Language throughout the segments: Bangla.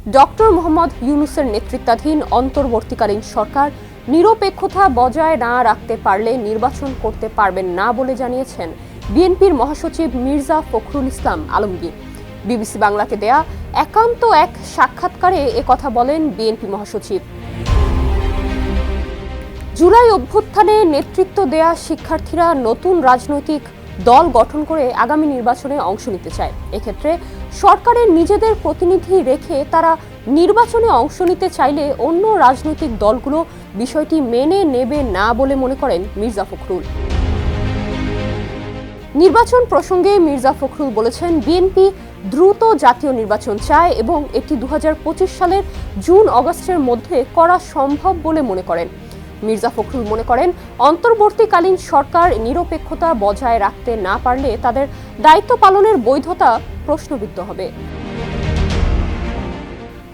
ডক্টর মোহাম্মদ ইউনূসের নেতৃত্বাধীন অন্তর্বর্তীকালীন সরকার নিরপেক্ষতা বজায় না রাখতে পারলে নির্বাচন করতে পারবেন না বলে জানিয়েছেন বিএনপির মহাসচিব মির্জা ফখরুল ইসলাম আলমগীর। বিবিসি বাংলাকে দেয়া একান্ত এক সাক্ষাৎকারে একথা বলেন বিএনপি মহাসচিব। জুলাই অভ্যুত্থানে নেতৃত্ব দেয়া শিক্ষার্থীরা নতুন রাজনৈতিক দল গঠন করে আগামী নির্বাচনে অংশ নিতে চায়। এক্ষেত্রে সরকারের নিজেদের প্রতিনিধি রেখে তারা নির্বাচনে অংশ নিতে চাইলে অন্য রাজনৈতিক দলগুলো বিষয়টি মেনে নেবে না বলে মনে করেন মির্জা ফখরুল। নির্বাচন প্রসঙ্গে মির্জা ফখরুল বলেছেন, বিএনপি দ্রুত জাতীয় নির্বাচন চায় এবং এটি 2025 সালের জুন-আগস্টের মধ্যে করা সম্ভব বলে মনে করেন। মির্জা ফখরুল মনে করেন, অন্তর্বর্তীকালীন সরকার নিরপেক্ষতা বজায় রাখতে না পারলে তাদের দায়িত্ব পালনের বৈধতা প্রশ্নবিদ্ধ হবে।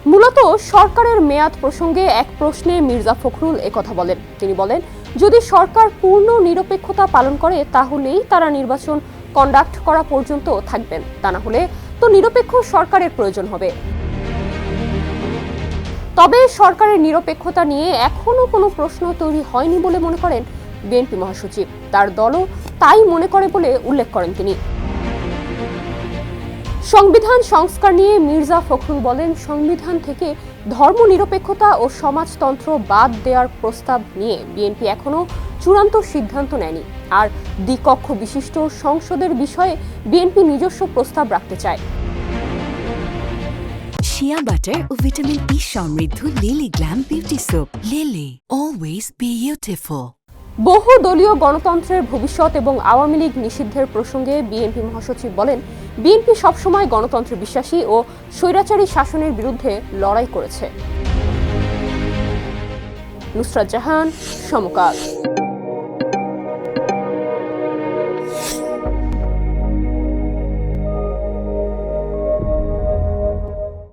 মূলত সরকারের মেয়াদ প্রসঙ্গে এক প্রশ্নে মির্জা ফখরুল একথা বলেন। তিনি বলেন, যদি সরকার পূর্ণ নিরপেক্ষতা পালন করে তাহলেই তারা নির্বাচন কন্ডাক্ট করা পর্যন্ত থাকবেন, তা না হলে তো নিরপেক্ষ সরকারের প্রয়োজন হবে। তবে সরকারের নিরপেক্ষতা নিয়ে এখনো কোনো প্রশ্ন তৈরি হয়নি বলে মনে করেন বিএনপি মহাসচিব। তার দলও তাই মনে করে বলে উল্লেখ করেন তিনি। সংবিধান সংস্কার নিয়ে মির্জা ফখরুল বলেন, সংবিধান থেকে ধর্মনিরপেক্ষতা ও সমাজতন্ত্র বাদ দেওয়ার প্রস্তাব নিয়ে বিএনপি এখনো চূড়ান্ত সিদ্ধান্ত নেয়নি। আর দ্বিকক্ষ বিশিষ্ট সংসদের বিষয়ে বিএনপি নিজস্ব প্রস্তাব রাখতে চায়। শিয়া বাটার ও ভিটামিন ই সমৃদ্ধ lily glam beauty soap. Lily, always beautiful. বহু দলীয় গণতন্ত্রের ভবিষ্যৎ এবং আওয়ামী লীগ নিষিদ্ধের প্রসঙ্গে বিএনপি মহাসচিব বলেন, বিএনপি সবসময় গণতন্ত্রে বিশ্বাসী ও স্বৈরাচারী শাসনের বিরুদ্ধে লড়াই করেছে। নুসরাত জাহান, সমকাল।